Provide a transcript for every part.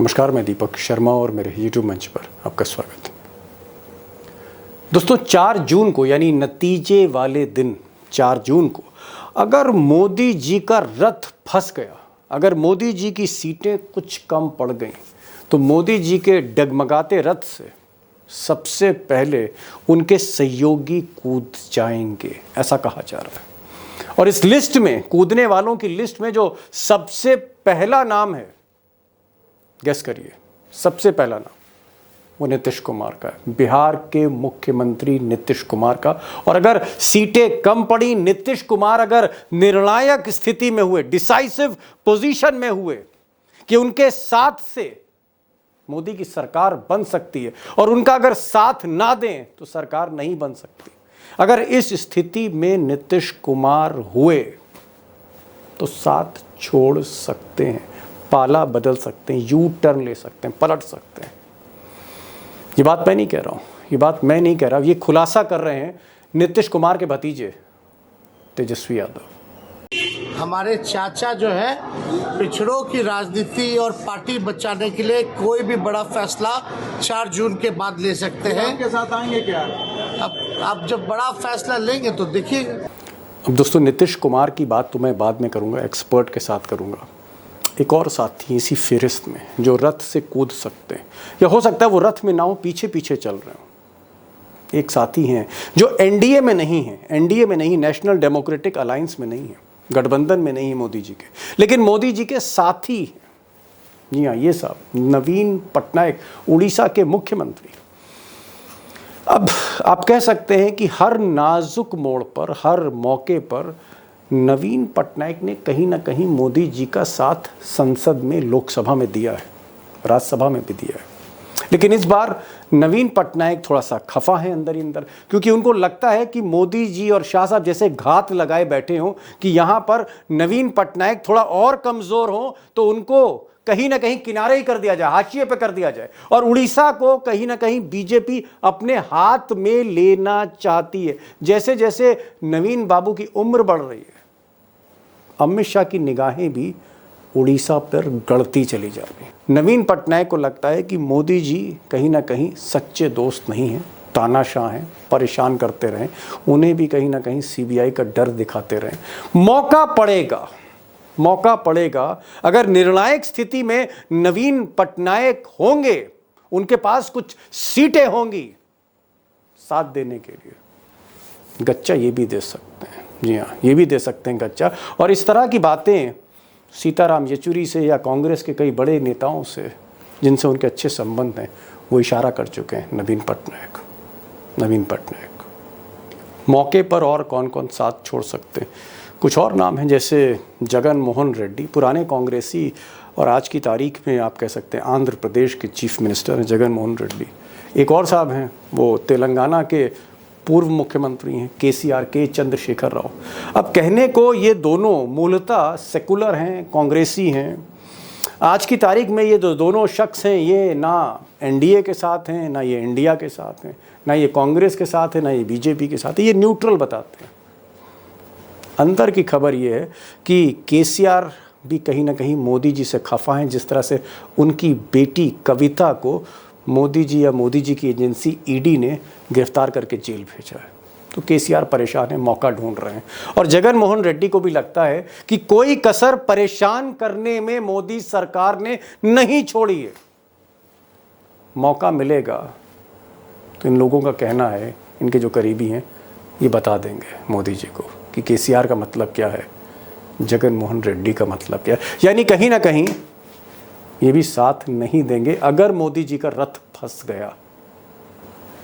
नमस्कार, मैं दीपक शर्मा और मेरे यूट्यूब मंच पर आपका स्वागत है। दोस्तों, 4 जून को यानी नतीजे वाले दिन 4 जून को अगर मोदी जी का रथ फंस गया, अगर मोदी जी की सीटें कुछ कम पड़ गईं, तो मोदी जी के डगमगाते रथ से सबसे पहले उनके सहयोगी कूद जाएंगे, ऐसा कहा जा रहा है। और इस लिस्ट में, कूदने वालों की लिस्ट में जो सबसे पहला नाम है, गेस करिए, सबसे पहला नाम वो नीतीश कुमार का है, बिहार के मुख्यमंत्री नीतीश कुमार का। और अगर सीटें कम पड़ी, नीतीश कुमार अगर निर्णायक स्थिति में हुए, डिसाइसिव पोजीशन में हुए कि उनके साथ से मोदी की सरकार बन सकती है और उनका अगर साथ ना दें तो सरकार नहीं बन सकती, अगर इस स्थिति में नीतीश कुमार हुए तो साथ छोड़ सकते हैं, पाला बदल सकते हैं, यू टर्न ले सकते हैं, पलट सकते हैं। ये बात मैं नहीं कह रहा हूं, ये बात मैं नहीं कह रहा, ये खुलासा कर रहे हैं नीतीश कुमार के भतीजे तेजस्वी यादव। हमारे चाचा जो है पिछड़ों की राजनीति और पार्टी बचाने के लिए कोई भी बड़ा फैसला 4 जून के बाद ले सकते हैं। आपके साथ आएंगे क्या? अब जब बड़ा फैसला लेंगे तो देखिएगा। अब दोस्तों, नीतीश कुमार की बात तो मैं बाद में करूंगा, एक्सपर्ट के साथ करूंगा। एक और साथी इसी फेरिस्त में जो रथ से कूद सकते हैं, या हो सकता है वो रथ में ना हो, पीछे पीछे चल रहे हो। एक साथी हैं जो एनडीए में नहीं है, एनडीए में नहीं, नेशनल डेमोक्रेटिक अलायंस में नहीं है, गठबंधन में नहीं है मोदी जी के, लेकिन मोदी जी के साथी हैं। जी हाँ, ये साहब नवीन पटनायक, उड़ीसा के मुख्यमंत्री। अब आप कह सकते हैं कि हर नाजुक मोड़ पर, हर मौके पर नवीन पटनायक ने कहीं ना कहीं मोदी जी का साथ संसद में, लोकसभा में दिया है, राज्यसभा में भी दिया है। लेकिन इस बार नवीन पटनायक थोड़ा सा खफा है अंदर ही अंदर, क्योंकि उनको लगता है कि मोदी जी और शाह साहब जैसे घात लगाए बैठे हों कि यहाँ पर नवीन पटनायक थोड़ा और कमज़ोर हो तो उनको कहीं ना कहीं किनारे ही कर दिया जाए, हाशिए पे कर दिया जाए। और उड़ीसा को कहीं ना कहीं बीजेपी अपने हाथ में लेना चाहती है। जैसे जैसे नवीन बाबू की उम्र बढ़ रही है, अमित शाह की निगाहें भी उड़ीसा पर गड़ती चली जा रही है। नवीन पटनायक को लगता है कि मोदी जी कहीं ना कहीं सच्चे दोस्त नहीं हैं, तानाशाह हैं, परेशान करते रहें, उन्हें भी कहीं ना कहीं सीबीआई का डर दिखाते रहें। मौका पड़ेगा अगर निर्णायक स्थिति में नवीन पटनायक होंगे, उनके पास कुछ सीटें होंगी साथ देने के लिए, गच्चा ये भी दे सकते हैं। जी हाँ, ये भी दे सकते हैं गच्चा। और इस तरह की बातें सीताराम येचुरी से या कांग्रेस के कई बड़े नेताओं से जिनसे उनके अच्छे संबंध हैं, वो इशारा कर चुके हैं। नवीन पटनायक मौके पर और कौन कौन साथ छोड़ सकते हैं? कुछ और नाम हैं, जैसे जगन मोहन रेड्डी, पुराने कांग्रेसी और आज की तारीख में आप कह सकते हैं आंध्र प्रदेश के चीफ मिनिस्टर हैं जगन मोहन रेड्डी। एक और साहब हैं, वो तेलंगाना के पूर्व मुख्यमंत्री हैं, केसीआर, के चंद्रशेखर राव। अब कहने को ये दोनों मूलतः सेकुलर हैं, कांग्रेसी हैं। आज की तारीख में ये दोनों शख्स हैं, ये ना एनडीए के साथ हैं, ना ये इंडिया के साथ हैं, ना ये कांग्रेस के साथ है, ना ये बीजेपी के साथ है, ये न्यूट्रल बताते हैं। अंदर की खबर ये है कि केसीआर भी कहीं ना कहीं मोदी जी से खफा हैं, जिस तरह से उनकी बेटी कविता को मोदी जी या मोदी जी की एजेंसी ईडी ने गिरफ्तार करके जेल भेजा है। तो केसीआर परेशान है, मौका ढूंढ रहे हैं। और जगन मोहन रेड्डी को भी लगता है कि कोई कसर परेशान करने में मोदी सरकार ने नहीं छोड़ी है, मौका मिलेगा तो इन लोगों का कहना है, इनके जो करीबी हैं, ये बता देंगे मोदी जी को कि केसीआर का मतलब क्या है, जगन मोहन रेड्डी का मतलब क्या है। यानी कहीं ना कहीं ये भी साथ नहीं देंगे अगर मोदी जी का रथ फंस गया।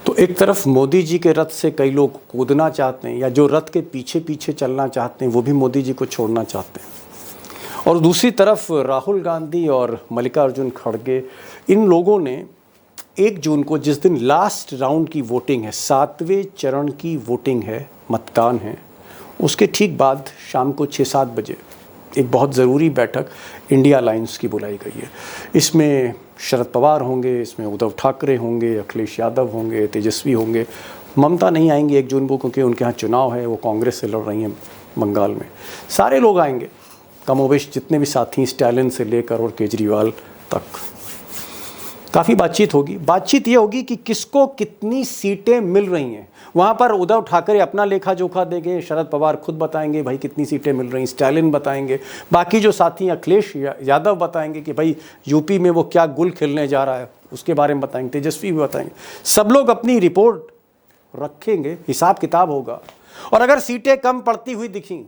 तो एक तरफ मोदी जी के रथ से कई लोग कूदना चाहते हैं, या जो रथ के पीछे पीछे चलना चाहते हैं वो भी मोदी जी को छोड़ना चाहते हैं। और दूसरी तरफ राहुल गांधी और मल्लिकार्जुन खड़गे, इन लोगों ने 1 जून को, जिस दिन लास्ट राउंड की वोटिंग है, 7वें चरण की वोटिंग है, मतदान है, उसके ठीक बाद शाम को 6-7 बजे एक बहुत ज़रूरी बैठक इंडिया अलायंस की बुलाई गई है। इसमें शरद पवार होंगे, इसमें उद्धव ठाकरे होंगे, अखिलेश यादव होंगे, तेजस्वी होंगे, ममता नहीं आएंगी 1 जून को, क्योंकि उनके यहाँ चुनाव है, वो कांग्रेस से लड़ रही हैं बंगाल में। सारे लोग आएंगे, कमोबेश जितने भी साथी, स्टालिन से लेकर और केजरीवाल तक। काफ़ी बातचीत होगी। बातचीत ये होगी कि किसको कितनी सीटें मिल रही हैं। वहाँ पर उद्धव ठाकरे अपना लेखा जोखा देंगे, शरद पवार खुद बताएंगे भाई कितनी सीटें मिल रही, स्टालिन बताएंगे, बाकी जो साथी अखिलेश यादव बताएंगे कि भाई यूपी में वो क्या गुल खिलने जा रहा है उसके बारे में बताएंगे, तेजस्वी भी बताएंगे। सब लोग अपनी रिपोर्ट रखेंगे, हिसाब किताब होगा। और अगर सीटें कम पड़ती हुई दिखी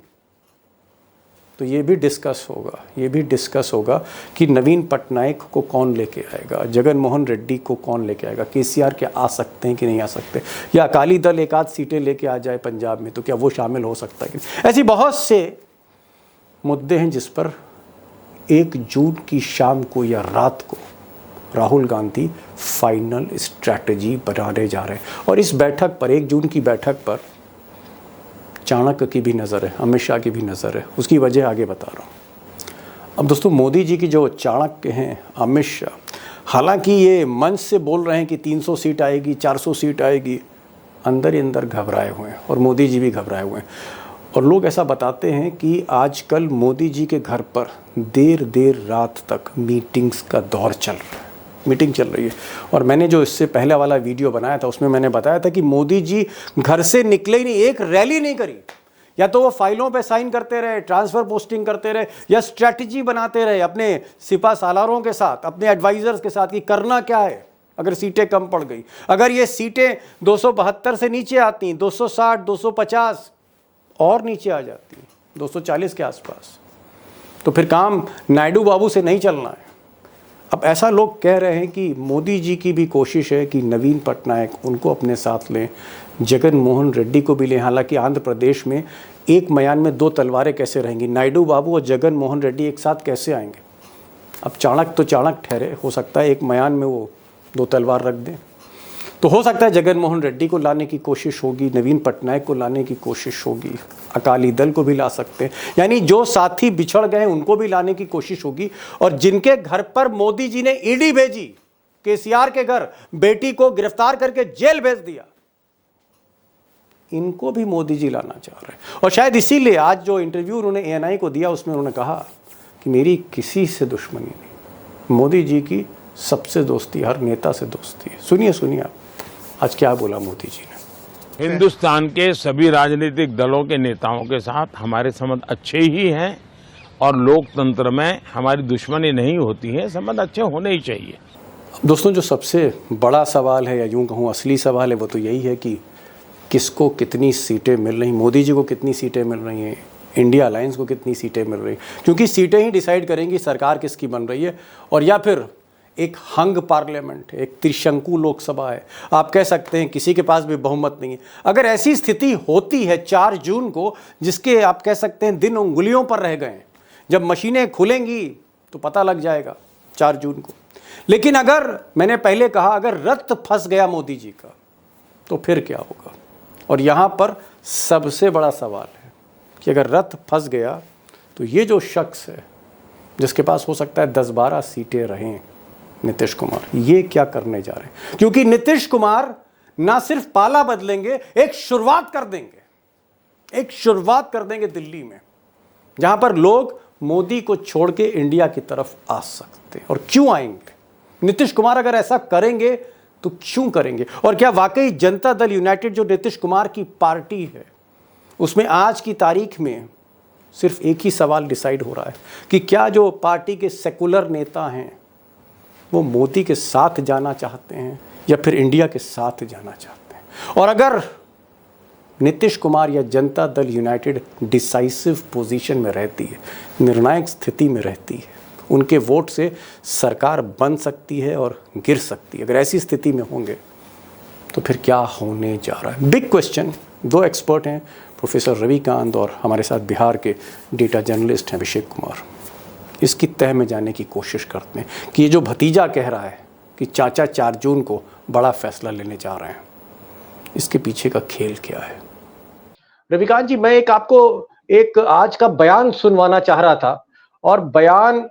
तो ये भी डिस्कस होगा कि नवीन पटनायक को कौन लेके आएगा, जगन मोहन रेड्डी को कौन लेके आएगा, केसीआर के आ सकते हैं कि नहीं आ सकते, या अकाली दल एक आध सीटें लेके आ जाए पंजाब में तो क्या वो शामिल हो सकता है कि नहीं। ऐसी बहुत से मुद्दे हैं जिस पर 1 जून की शाम को या रात को राहुल गांधी फाइनल स्ट्रैटेजी बनाने जा रहे हैं। और इस बैठक पर 1 जून की बैठक पर चाणक्य की भी नज़र है, अमित शाह की भी नज़र है। उसकी वजह आगे बता रहा हूँ। अब दोस्तों, मोदी जी की जो चाणक्य हैं अमित शाह, हालांकि ये मंच से बोल रहे हैं कि 300 सीट आएगी, 400 सीट आएगी, अंदर ही अंदर घबराए हुए हैं और मोदी जी भी घबराए हुए हैं। और लोग ऐसा बताते हैं कि आजकल मोदी जी के घर पर देर रात तक मीटिंग्स का दौर चल रहा है, मीटिंग चल रही है। और मैंने जो इससे पहले वाला वीडियो बनाया था उसमें मैंने बताया था कि मोदी जी घर से निकले ही नहीं, एक रैली नहीं करी। या तो वो फाइलों पे साइन करते रहे, ट्रांसफ़र पोस्टिंग करते रहे, या स्ट्रैटेजी बनाते रहे अपने सिपा सालारों के साथ, अपने एडवाइज़र्स के साथ कि करना क्या है अगर सीटें कम पड़ गई। अगर ये सीटें 272 से नीचे आती, 260, 250 और नीचे आ जाती, 240 के आसपास, तो फिर काम नायडू बाबू से नहीं चलना है। अब ऐसा लोग कह रहे हैं कि मोदी जी की भी कोशिश है कि नवीन पटनायक उनको अपने साथ लें, जगन मोहन रेड्डी को भी लें। हालांकि आंध्र प्रदेश में एक मयान में 2 तलवारें कैसे रहेंगी, नायडू बाबू और जगन मोहन रेड्डी एक साथ कैसे आएंगे। अब चाणक्य तो चाणक्य ठहरे, हो सकता है एक मयान में वो 2 तलवार रख दें। तो हो सकता है जगन मोहन रेड्डी को लाने की कोशिश होगी, नवीन पटनायक को लाने की कोशिश होगी, अकाली दल को भी ला सकते हैं। यानी जो साथी बिछड़ गए उनको भी लाने की कोशिश होगी। और जिनके घर पर मोदी जी ने ईडी भेजी, केसीआर के घर, बेटी को गिरफ्तार करके जेल भेज दिया, इनको भी मोदी जी लाना चाह रहे हैं। और शायद इसीलिए आज जो इंटरव्यू उन्होंने एएनआई को दिया उसमें उन्होंने कहा कि मेरी किसी से दुश्मनी नहीं, मोदी जी की सबसे दोस्ती, हर नेता से दोस्ती है। सुनिए आप आज क्या बोला मोदी जी ने। हिंदुस्तान के सभी राजनीतिक दलों के नेताओं के साथ हमारे संबंध अच्छे ही हैं और लोकतंत्र में हमारी दुश्मनी नहीं होती है, संबंध अच्छे होने ही चाहिए। दोस्तों, जो सबसे बड़ा सवाल है या यूं कहूँ असली सवाल है वो तो यही है कि किसको कितनी सीटें मिल रही, मोदी जी को कितनी सीटें मिल रही हैं, इंडिया अलायंस को कितनी सीटें मिल रही, क्योंकि सीटें ही डिसाइड करेंगी सरकार किसकी बन रही है। और या फिर एक हंग पार्लियामेंट है, एक त्रिशंकु लोकसभा है, आप कह सकते हैं किसी के पास भी बहुमत नहीं है। अगर ऐसी स्थिति होती है 4 जून को, जिसके आप कह सकते हैं दिन उंगलियों पर रह गए, जब मशीनें खुलेंगी तो पता लग जाएगा 4 जून को। लेकिन अगर मैंने पहले कहा अगर रथ फंस गया मोदी जी का तो फिर क्या होगा। और यहाँ पर सबसे बड़ा सवाल है कि अगर रथ फंस गया तो ये जो शख्स है जिसके पास हो सकता है 10-12 सीटें रहें, नीतीश कुमार, ये क्या करने जा रहे हैं। क्योंकि नीतीश कुमार ना सिर्फ पाला बदलेंगे, एक शुरुआत कर देंगे दिल्ली में, जहां पर लोग मोदी को छोड़ के इंडिया की तरफ आ सकते हैं। और क्यों आएंगे नीतीश कुमार, अगर ऐसा करेंगे तो क्यों करेंगे। और क्या वाकई जनता दल यूनाइटेड जो नीतीश कुमार की पार्टी है, उसमें आज की तारीख में सिर्फ एक ही सवाल डिसाइड हो रहा है कि क्या जो पार्टी के सेकुलर नेता हैं वो मोदी के साथ जाना चाहते हैं या फिर इंडिया के साथ जाना चाहते हैं। और अगर नीतीश कुमार या Janata Dal United decisive position में रहती है, निर्णायक स्थिति में रहती है, उनके वोट से सरकार बन सकती है और गिर सकती है। अगर ऐसी स्थिति में होंगे तो फिर क्या होने जा रहा है, बिग क्वेश्चन। 2 एक्सपर्ट हैं, प्रोफेसर रविकांत और हमारे साथ बिहार के डेटा जर्नलिस्ट हैं अभिषेक कुमार। इसकी तह में जाने की कोशिश करते हैं कि ये जो भतीजा कह रहा है कि चाचा 4 जून को बड़ा फैसला लेने जा रहे हैं, इसके पीछे का खेल क्या है। रविकांत जी, मैं आपको एक आज का बयान सुनवाना चाह रहा था और बयान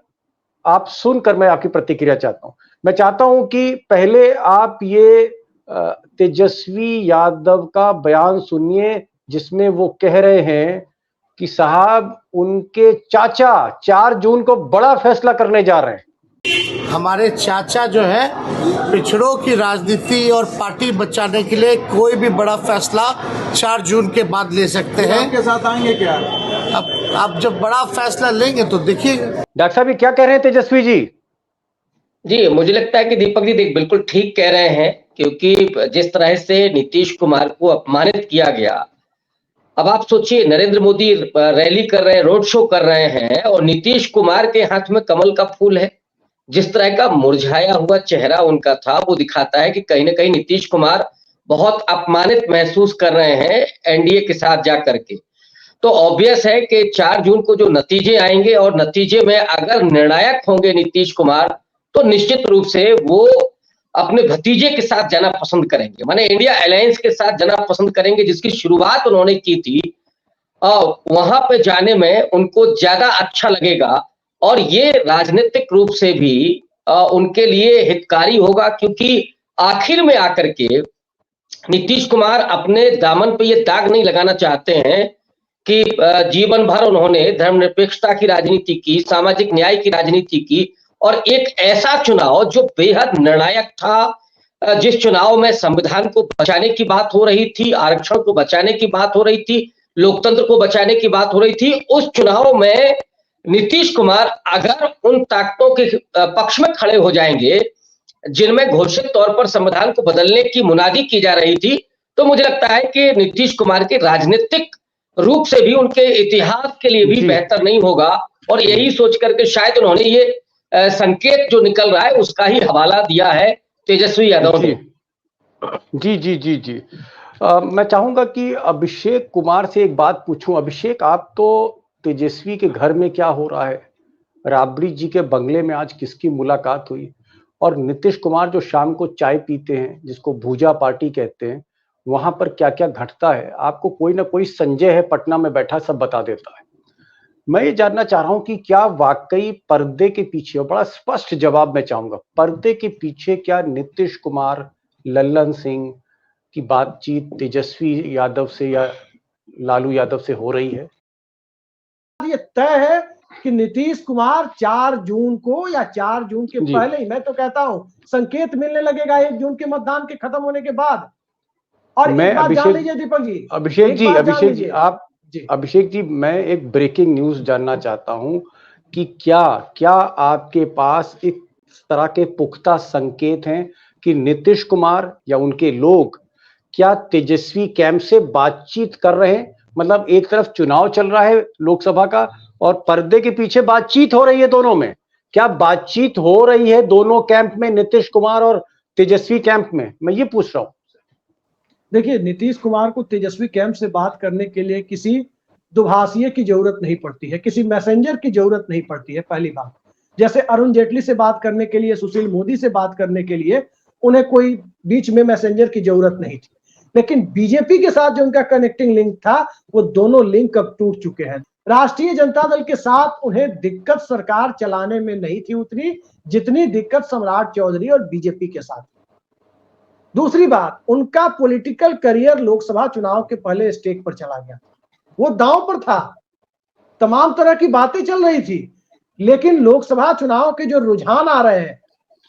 आप सुनकर मैं आपकी प्रतिक्रिया चाहता हूं। मैं चाहता हूं कि पहले आप ये तेजस्वी यादव का बयान सुनिए जिसमें वो कह रहे हैं कि साहब उनके चाचा 4 जून को बड़ा फैसला करने जा रहे हैं। हमारे चाचा जो है पिछड़ों की राजनीति और पार्टी बचाने के लिए कोई भी बड़ा फैसला 4 जून के बाद ले सकते हैं। आपके साथ आएंगे क्या? अब जब बड़ा फैसला लेंगे तो देखिएगा। डॉक्टर साहब ये क्या कह रहे हैं तेजस्वी जी? जी, मुझे लगता है कि दीपक जी बिल्कुल ठीक कह रहे हैं, क्योंकि जिस तरह से नीतीश कुमार को अपमानित किया गया, अब आप सोचिए नरेंद्र मोदी रैली कर रहे हैं, रोड शो कर रहे हैं और नीतीश कुमार के हाथ में कमल का फूल है। जिस तरह का मुरझाया हुआ चेहरा उनका था, वो दिखाता है कि कहीं ना कहीं नीतीश कुमार बहुत अपमानित महसूस कर रहे हैं एनडीए के साथ जा करके। तो ऑब्वियस है कि 4 जून को जो नतीजे आएंगे और नतीजे में अगर निर्णायक होंगे नीतीश कुमार, तो निश्चित रूप से वो अपने भतीजे के साथ जाना पसंद करेंगे, माने इंडिया अलायंस के साथ जाना पसंद करेंगे, जिसकी शुरुआत उन्होंने की थी। वहां पे जाने में उनको ज्यादा अच्छा लगेगा और ये राजनीतिक रूप से भी उनके लिए हितकारी होगा, क्योंकि आखिर में आकर के नीतीश कुमार अपने दामन पे ये दाग नहीं लगाना चाहते हैं कि जीवन भर उन्होंने धर्मनिरपेक्षता की राजनीति की, सामाजिक न्याय की राजनीति की और एक ऐसा चुनाव जो बेहद निर्णायक था, जिस चुनाव में संविधान को बचाने की बात हो रही थी, आरक्षण को बचाने की बात हो रही थी, लोकतंत्र को बचाने की बात हो रही थी, उस चुनाव में नीतीश कुमार अगर उन ताकतों के पक्ष में खड़े हो जाएंगे जिनमें घोषित तौर पर संविधान को बदलने की मुनादी की जा रही थी, तो मुझे लगता है कि नीतीश कुमार के राजनीतिक रूप से भी उनके इतिहास के लिए भी बेहतर नहीं होगा। और यही सोच करके शायद उन्होंने ये संकेत जो निकल रहा है उसका ही हवाला दिया है तेजस्वी यादव ने। जी जी जी जी मैं चाहूंगा कि अभिषेक कुमार से एक बात पूछूं। अभिषेक, आप तो तेजस्वी के घर में क्या हो रहा है, राबड़ी जी के बंगले में आज किसकी मुलाकात हुई, और नीतीश कुमार जो शाम को चाय पीते हैं जिसको भूजा पार्टी कहते हैं, वहां पर क्या क्या घटता है, आपको कोई ना कोई संजय है पटना में बैठा सब बता देता है। मैं ये जानना चाह रहा हूं कि क्या वाकई पर्दे के पीछे, और बड़ा स्पष्ट जवाब मैं चाहूंगा, पर्दे के पीछे क्या नीतीश कुमार लल्लन सिंह की बातचीत तेजस्वी यादव से या लालू यादव से हो रही है? ये तय है कि नीतीश कुमार 4 जून को या 4 जून के पहले ही, मैं तो कहता हूं संकेत मिलने लगेगा 1 जून के मतदान के खत्म होने के बाद। और मैं जान लीजिए दीपक जी, अभिषेक जी मैं एक ब्रेकिंग न्यूज जानना चाहता हूं कि क्या आपके पास इस तरह के पुख्ता संकेत हैं कि नीतीश कुमार या उनके लोग क्या तेजस्वी कैंप से बातचीत कर रहे हैं? मतलब एक तरफ चुनाव चल रहा है लोकसभा का और पर्दे के पीछे बातचीत हो रही है दोनों में। क्या बातचीत हो रही है दोनों कैंप में, नीतीश कुमार और तेजस्वी कैंप में? मैं ये पूछ रहा हूं। देखिए, नीतीश कुमार को तेजस्वी कैंप से बात करने के लिए किसी दुभाषिए की जरूरत नहीं पड़ती है, किसी मैसेंजर की जरूरत नहीं पड़ती है। पहली बात, जैसे अरुण जेटली से बात करने के लिए, सुशील मोदी से बात करने के लिए उन्हें कोई बीच में मैसेंजर की जरूरत नहीं थी। लेकिन बीजेपी के साथ जो उनका कनेक्टिंग लिंक था, वो दोनों लिंक अब टूट चुके हैं। राष्ट्रीय जनता दल के साथ उन्हें दिक्कत सरकार चलाने में नहीं थी उतनी जितनी दिक्कत सम्राट चौधरी और बीजेपी के साथ। दूसरी बात, उनका पॉलिटिकल करियर लोकसभा चुनाव के पहले स्टेज पर चला गया, वो दांव पर था, तमाम तरह की बातें चल रही थी। लेकिन लोकसभा चुनाव के जो रुझान आ रहे हैं,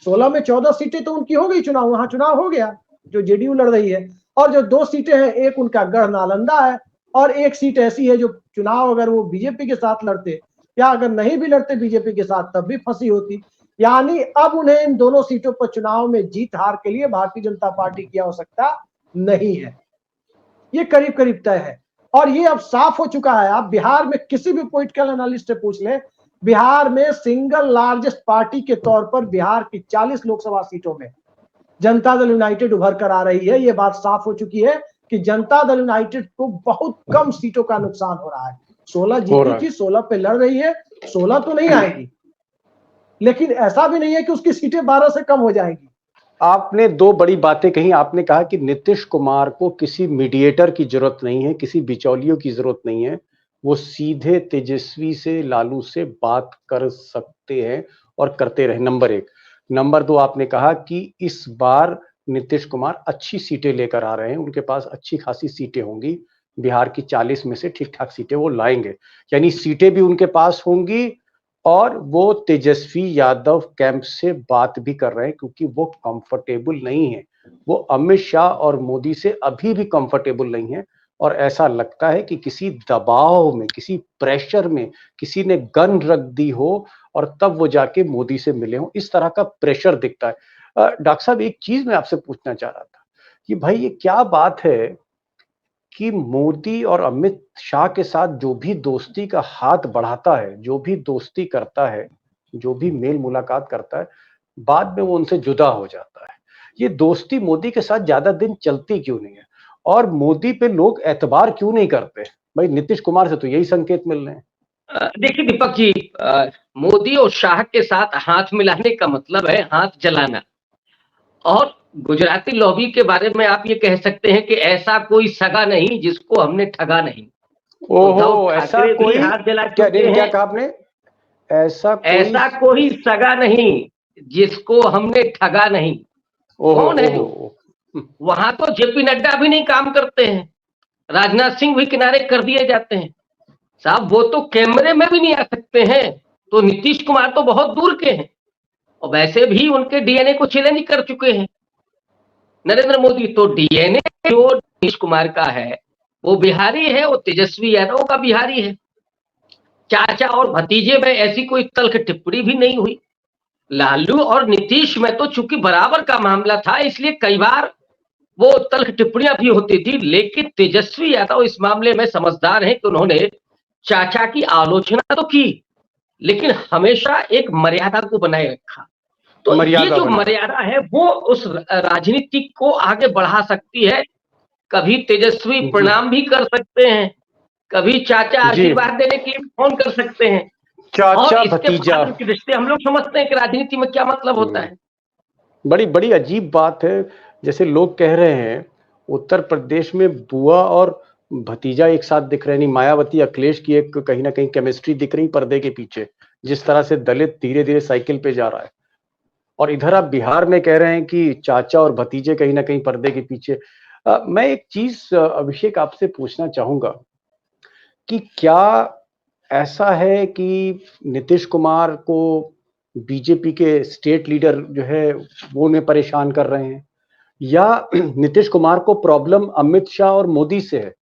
16 में 14 सीटें तो उनकी हो गई, चुनाव वहां चुनाव हो गया जो जेडीयू लड़ रही है, और जो 2 सीटें हैं, एक उनका गढ़ नालंदा है और एक सीट ऐसी है जो चुनाव अगर वो बीजेपी के साथ लड़ते या अगर नहीं भी लड़ते बीजेपी के साथ तब भी फंसी होती। यानी अब उन्हें इन दोनों सीटों पर चुनाव में जीत हार के लिए भारतीय जनता पार्टी की आवश्यकता नहीं है, ये करीब करीब तय है। और ये अब साफ हो चुका है। आप बिहार में किसी भी पॉलिटिकल एनालिस्ट से पूछ ले, बिहार में सिंगल लार्जेस्ट पार्टी के तौर पर बिहार की 40 लोकसभा सीटों में जनता दल यूनाइटेड उभर कर आ रही है। ये बात साफ हो चुकी है कि जनता दल यूनाइटेड को बहुत कम सीटों का नुकसान हो रहा है। 16 जीती थी, 16 पे लड़ रही है, 16 तो नहीं आएगी, लेकिन ऐसा भी नहीं है कि उसकी सीटें 12 से कम हो जाएंगी। आपने 2 बड़ी बातें कही। आपने कहा कि नीतीश कुमार को किसी मीडिएटर की जरूरत नहीं है, किसी बिचौलियों की जरूरत नहीं है, वो सीधे तेजस्वी से, लालू से बात कर सकते हैं और करते रहे, नंबर 1। नंबर 2, आपने कहा कि इस बार नीतीश कुमार अच्छी सीटें लेकर आ रहे हैं, उनके पास अच्छी खासी सीटें होंगी, बिहार की 40 में से ठीक ठाक सीटें वो लाएंगे, यानी सीटें भी उनके पास होंगी और वो तेजस्वी यादव कैंप से बात भी कर रहे हैं क्योंकि वो कंफर्टेबल नहीं है, वो अमित शाह और मोदी से अभी भी कंफर्टेबल नहीं है। और ऐसा लगता है कि किसी दबाव में, किसी प्रेशर में किसी ने गन रख दी हो और तब वो जाके मोदी से मिले हों, इस तरह का प्रेशर दिखता है। डॉक्टर साहब, एक चीज मैं आपसे पूछना चाह रहा था कि भाई ये क्या बात है कि मोदी और अमित शाह के साथ जो भी दोस्ती का हाथ बढ़ाता है, जो भी दोस्ती करता है, जो भी मेल मुलाकात करता है, बाद में वो उनसे जुदा हो जाता है। ये दोस्ती मोदी के साथ ज्यादा दिन चलती क्यों नहीं है? और मोदी पे लोग एतबार क्यों नहीं करते? भाई नीतीश कुमार से तो यही संकेत मिल रहे हैं। देखिए दीपक जी, मोदी और शाह के साथ हाथ मिलाने का मतलब है हाथ जलाना। और गुजराती लॉबी के बारे में आप ये कह सकते हैं कि ऐसा कोई सगा नहीं जिसको हमने ठगा नहीं। उद्धव ओहो, ऐसा ठाकरे भी कोई हाथ जला क्या चुके क्या हैं। कहा आपने? ऐसा कोई सगा नहीं जिसको हमने ठगा नहीं। ओहो कौन है ओहो जो? वहां तो जेपी नड्डा भी नहीं काम करते हैं, राजनाथ सिंह भी किनारे कर दिए जाते हैं साहब, वो तो कैमरे में भी नहीं आ सकते हैं। तो नीतीश कुमार तो बहुत दूर के हैं और वैसे भी उनके डीएनए को चैलेंज कर चुके हैं नरेंद्र मोदी। तो डीएनए जो नीतीश कुमार का है वो बिहारी है, वो तेजस्वी यादव का बिहारी है। चाचा और भतीजे में ऐसी कोई तल्ख टिप्पणी भी नहीं हुई। लालू और नीतीश में तो चूंकि बराबर का मामला था इसलिए कई बार वो तल्ख टिप्पणियां भी होती थी, लेकिन तेजस्वी यादव इस मामले में समझदार हैं कि उन्होंने चाचा की आलोचना तो की लेकिन हमेशा एक मर्यादा को बनाए रखा। तो ये मर्यादा जो बनाए। मर्यादा है वो उस राजनीति को आगे बढ़ा सकती है। कभी तेजस्वी जी प्रणाम भी कर सकते हैं, कभी चाचा जी, आशीर्वाद देने के लिए फोन कर सकते हैं। और चाचा इसके भतीजा। बाद के रिश्ते हम लोग समझते हैं कि राजनीति में क्या मतलब होता है। बड़ी बड़ी अजीब बात है। जैसे लोग कह रहे हैं उत्तर प्रदेश में बुआ और भतीजा एक साथ दिख रहे नहीं, मायावती अखिलेश की एक कहीं ना कहीं केमिस्ट्री दिख रही पर्दे के पीछे, जिस तरह से दलित धीरे धीरे साइकिल पे जा रहा है। और इधर आप बिहार में कह रहे हैं कि चाचा और भतीजे कहीं ना कहीं पर्दे के पीछे। मैं एक चीज अभिषेक आपसे पूछना चाहूंगा कि क्या ऐसा है कि नीतीश कुमार को बीजेपी के स्टेट लीडर जो है वो उन्हें परेशान कर रहे हैं, या नीतीश कुमार को प्रॉब्लम अमित शाह और मोदी से है?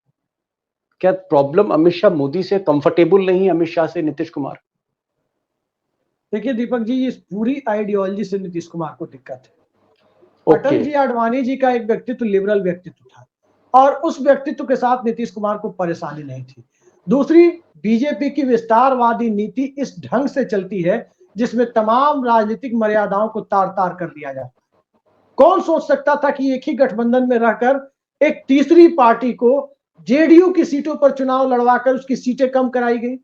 क्या प्रॉब्लम अमित शाह मोदी से, कंफर्टेबल नहीं है अमित शाह से नीतीश कुमार? देखिए दीपक जी, इस पूरी आइडियोलॉजी से नीतीश कुमार को दिक्कत है। ओके। अटल जी आडवाणी जी का एक व्यक्तित्व लिबरल व्यक्तित्व था और उस व्यक्तित्व के साथ नीतीश कुमार को परेशानी नहीं थी। दूसरी, बीजेपी की विस्तारवादी नीति इस ढंग से चलती है जिसमें तमाम राजनीतिक मर्यादाओं को तार तार कर दिया जाता है। कौन सोच सकता था कि एक ही गठबंधन में रहकर एक तीसरी पार्टी को जेडीयू की सीटों पर चुनाव लड़वाकर उसकी सीटें कम कराई गई?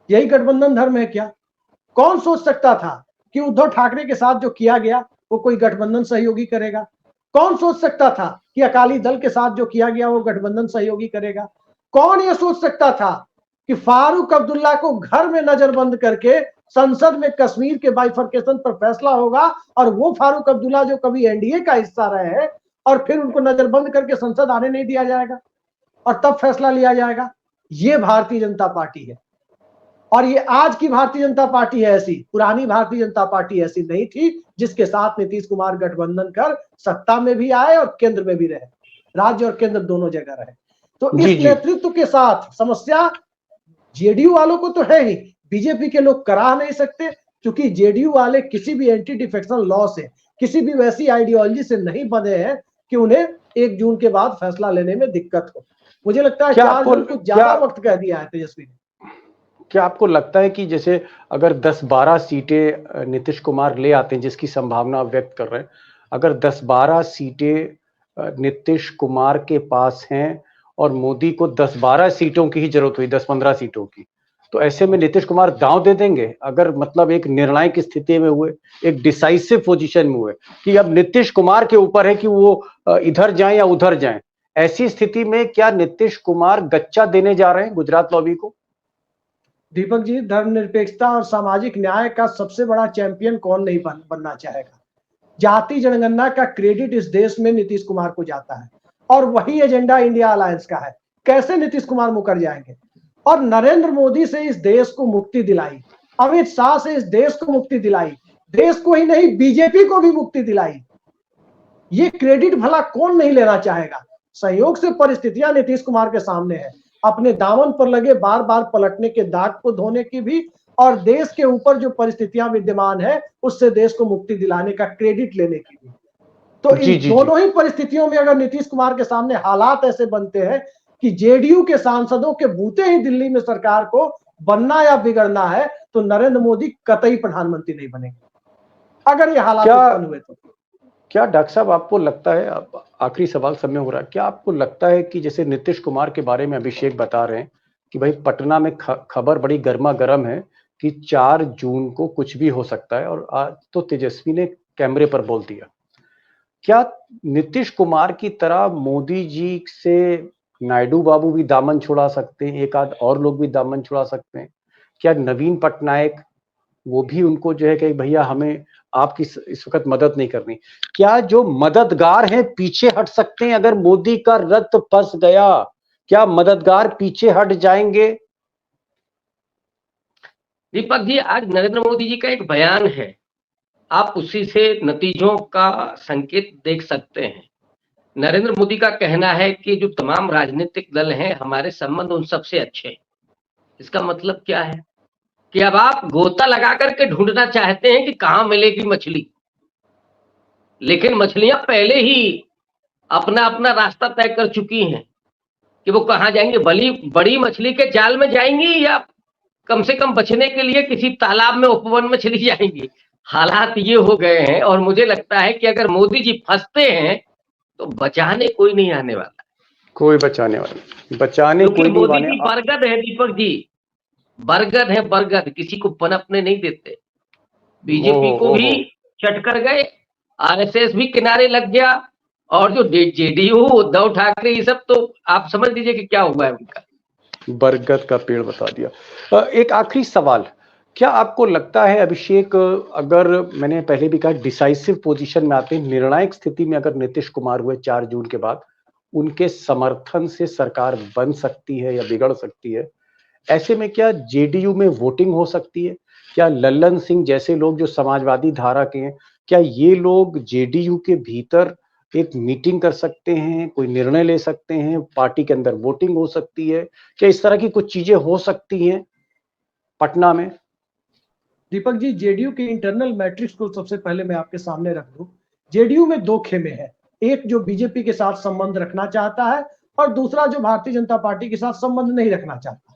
यही गठबंधन धर्म है क्या? कौन सोच सकता था कि उद्धव ठाकरे के साथ जो किया गया वो कोई गठबंधन सहयोगी करेगा? कौन सोच सकता था कि अकाली दल के साथ जो किया गया वो गठबंधन सहयोगी करेगा? कौन ये सोच सकता था कि फारूक अब्दुल्ला को घर में नजरबंद करके संसद में कश्मीर के बाइफर्केशन पर फैसला होगा और वो फारूक अब्दुल्ला जो कभी एनडीए का हिस्सा रहे हैं और फिर उनको नजरबंद करके संसद आने नहीं दिया जाएगा और तब फैसला लिया जाएगा? ये भारतीय जनता पार्टी है। और ये आज की भारतीय जनता पार्टी है ऐसी, पुरानी भारतीय जनता पार्टी ऐसी नहीं थी जिसके साथ नीतीश कुमार गठबंधन कर सत्ता में भी आए और केंद्र में भी रहे, राज्य और केंद्र दोनों जगह रहे। तो जी इस जी। नेतृत्व के साथ समस्या जेडीयू वालों को तो है ही, बीजेपी के लोग करा नहीं सकते क्योंकि जेडीयू वाले किसी भी एंटी डिफेक्शन लॉ से, किसी भी वैसी आइडियोलॉजी से नहीं बंधे हैं कि उन्हें 1 जून के बाद फैसला लेने में दिक्कत हो। मुझे लगता है 4 जून को ज्यादा वक्त कह दिया है तेजस्वी ने। क्या आपको लगता है कि जैसे अगर 10-12 सीटें नीतीश कुमार ले आते हैं, जिसकी संभावना आप व्यक्त कर रहे हैं, अगर 10-12 सीटें नीतीश कुमार के पास हैं और मोदी को 10-12 सीटों की ही जरूरत हुई, 10-15 सीटों की, तो ऐसे में नीतीश कुमार दांव दे देंगे? अगर मतलब एक निर्णायक स्थिति में हुए, एक डिसाइसिव पोजीशन में हुए कि अब नीतीश कुमार के ऊपर है कि वो इधर जाएं या उधर जाएं, ऐसी स्थिति में क्या नीतीश कुमार गच्चा देने जा रहे हैं गुजरात लॉबी को? दीपक जी, धर्मनिरपेक्षता और सामाजिक न्याय का सबसे बड़ा चैंपियन कौन नहीं बनना चाहेगा? जाति जनगणना का क्रेडिट इस देश में नीतीश कुमार को जाता है और वही एजेंडा इंडिया अलायंस का है। कैसे नीतीश कुमार मुकर जाएंगे? और नरेंद्र मोदी से इस देश को मुक्ति दिलाई, अमित शाह से इस देश को मुक्ति दिलाई, देश को ही नहीं बीजेपी को भी मुक्ति दिलाई। ये क्रेडिट भला कौन नहीं लेना चाहेगा। संयोग से परिस्थितियां नीतीश कुमार के सामने है, अपने दामन पर लगे बार बार पलटने के दाग को धोने की भी, और देश के ऊपर जो परिस्थितियां विद्यमान है उससे देश को मुक्ति दिलाने का क्रेडिट लेने की भी। तो इन दोनों ही परिस्थितियों में अगर नीतीश कुमार के सामने हालात ऐसे बनते हैं कि जेडीयू के सांसदों के बूते ही दिल्ली में सरकार को बनना या बिगड़ना है, तो नरेंद्र मोदी कतई प्रधानमंत्री नहीं बनेंगे अगर ये हालात उत्पन्न हुए तो। क्या डॉक्टर साहब आपको लगता है, अब आखिरी सवाल समय हो रहा है, क्या आपको लगता है कि जैसे नीतीश कुमार के बारे में अभिषेक बता रहे हैं कि भाई पटना में खबर बड़ी गर्मा गर्म है कि 4 जून को कुछ भी हो सकता है, और आज तो तेजस्वी ने कैमरे पर बोल दिया, क्या नीतीश कुमार की तरह मोदी जी से नायडू बाबू भी दामन छुड़ा सकते हैं, एक आध और लोग भी दामन छुड़ा सकते हैं? क्या नवीन पटनायक वो भी उनको जो है कि भैया हमें आपकी इस वक्त मदद नहीं करनी, क्या जो मददगार हैं पीछे हट सकते हैं अगर मोदी का रथ फंस गया? क्या मददगार पीछे हट जाएंगे? दीपक जी, आज नरेंद्र मोदी जी का एक बयान है, आप उसी से नतीजों का संकेत देख सकते हैं। नरेंद्र मोदी का कहना है कि जो तमाम राजनीतिक दल हैं हमारे संबंध उन सबसे अच्छे हैं। इसका मतलब क्या है कि अब आप गोता लगा करके ढूंढना चाहते हैं कि कहां मिलेगी मछली, लेकिन मछलियां पहले ही अपना अपना रास्ता तय कर चुकी हैं कि वो कहां जाएंगे। बड़ी मछली के जाल में जाएंगी या कम से कम बचने के लिए किसी तालाब में उपवन में चली जाएंगी। हालात ये हो गए हैं, और मुझे लगता है कि अगर मोदी जी फंसते हैं तो बचाने कोई नहीं आने वाला, कोई बचाने वाला, बचाने कोई नहीं मोदी आने। जी बरगद है दीपक जी, बरगद है, बरगद, किसी को पनपने नहीं देते। बीजेपी को भी चट कर गए, आरएसएस भी किनारे लग गया, और जो जेडीयू उद्धव ठाकरे ये सब, तो आप समझ लीजिए कि क्या हुआ है उनका। बरगद का पेड़ बता दिया। एक आखिरी सवाल, क्या आपको लगता है अभिषेक, अगर मैंने पहले भी कहा डिसाइसिव पोजीशन में आते हैं, निर्णायक स्थिति में अगर नीतीश कुमार हुए 4 जून के बाद, उनके समर्थन से सरकार बन सकती है या बिगड़ सकती है? ऐसे में क्या जेडीयू में वोटिंग हो सकती है? क्या लल्लन सिंह जैसे लोग जो समाजवादी धारा के हैं, क्या ये लोग जेडीयू के भीतर एक मीटिंग कर सकते हैं, कोई निर्णय ले सकते हैं, पार्टी के अंदर वोटिंग हो सकती है? क्या इस तरह की कुछ चीजें हो सकती हैं पटना में? दीपक जी, जेडीयू के इंटरनल मैट्रिक्स को सबसे पहले मैं आपके सामने रख दूं। जेडीयू में 2 खेमे हैं, एक जो बीजेपी के साथ संबंध रखना चाहता है और दूसरा जो भारतीय जनता पार्टी के साथ संबंध नहीं रखना चाहता।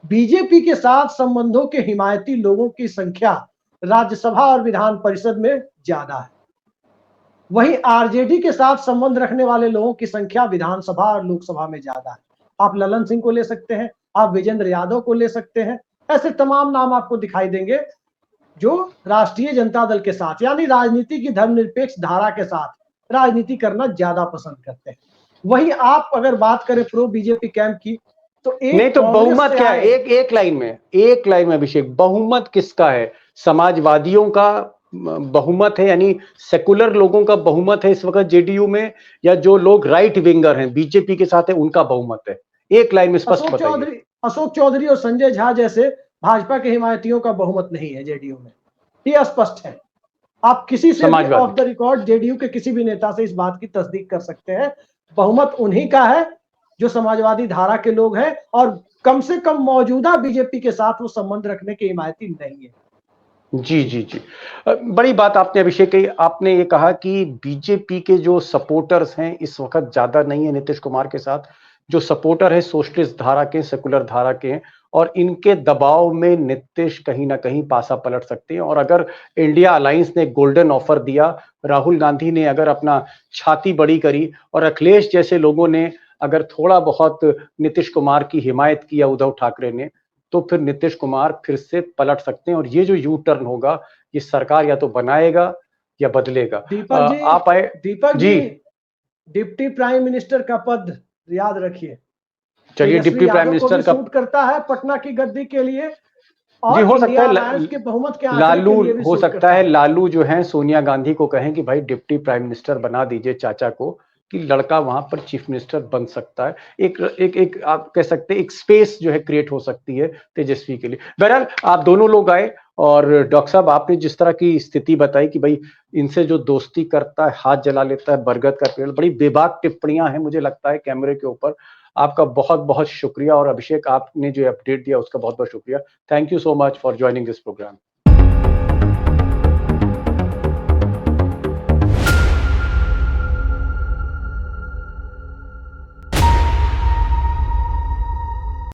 बीजेपी के साथ संबंधों के हिमायती लोगों की संख्या राज्यसभा और विधान परिषद में ज्यादा है, वहीं आरजेडी के साथ संबंध रखने वाले लोगों की संख्या विधानसभा और लोकसभा में ज्यादा है। आप ललन सिंह को ले सकते हैं, आप विजेंद्र यादव को ले सकते हैं, ऐसे तमाम नाम आपको दिखाई देंगे जो राष्ट्रीय जनता दल के साथ यानी राजनीति की धर्मनिरपेक्ष धारा के साथ राजनीति करना ज्यादा पसंद करते हैं। वहीं आप अगर बात करें प्रो बीजेपी कैंप की, तो नहीं तो बहुमत क्या है? एक लाइन में अभिषेक, बहुमत किसका है? समाजवादियों का बहुमत है, यानी सेकुलर लोगों का बहुमत है इस वक्त जेडीयू में, या जो लोग राइट विंगर हैं बीजेपी के साथ है उनका बहुमत है? एक लाइन में स्पष्ट बताइए। अशोक चौधरी और संजय झा जैसे भाजपा के हिमायतियों का बहुमत नहीं है जेडीयू में, ये स्पष्ट है। आप किसी से ऑफ द रिकॉर्ड जेडीयू के किसी भी नेता से इस बात की तस्दीक कर सकते हैं, बहुमत उन्हीं का है जो समाजवादी धारा के लोग हैं, और कम से कम मौजूदा बीजेपी के साथ वो संबंध रखने के हिमायती नहीं है। जी, बड़ी बात आपने अभिषेक कही। आपने ये कहा कि बीजेपी के जो सपोर्टर्स हैं इस वक्त ज्यादा नहीं है नीतीश कुमार के साथ, जो सपोर्टर है सोशलिस्ट धारा के, सेकुलर धारा के हैं, और इनके दबाव में नीतीश कहीं ना कहीं पासा पलट सकते हैं। और अगर इंडिया अलायंस ने गोल्डन ऑफर दिया, राहुल गांधी ने अगर अपना छाती बड़ी करी, और अखिलेश जैसे लोगों ने अगर थोड़ा बहुत नीतीश कुमार की हिमायत किया उद्धव ठाकरे ने, तो फिर नीतीश कुमार फिर से पलट सकते हैं, और ये जो यू टर्न होगा ये सरकार या तो बनाएगा या बदलेगा। Deepak ji, deputy prime minister का पद याद रखिए, चलिए डिप्टी प्राइम मिनिस्टर का सूट करता है पटना की गद्दी के लिए, और जी हो सकता है के बहुमत के लालू हो सकता है, लालू जो है सोनिया गांधी को कहें कि भाई डिप्टी प्राइम मिनिस्टर बना दीजिए चाचा को, कि लड़का वहां पर चीफ मिनिस्टर बन सकता है। एक आप कह सकते हैं एक स्पेस जो है क्रिएट हो सकती है तेजस्वी के लिए। बहरहाल आप दोनों लोग आए और डॉक्टर साहब, आपने जिस तरह की स्थिति बताई कि भाई इनसे जो दोस्ती करता है हाथ जला लेता है, बरगद का पेड़, बड़ी बेबाक टिप्पणियां हैं मुझे लगता है कैमरे के ऊपर। आपका बहुत बहुत शुक्रिया, और अभिषेक आपने जो अपडेट दिया उसका बहुत बहुत शुक्रिया। Thank you so much for joining this programme.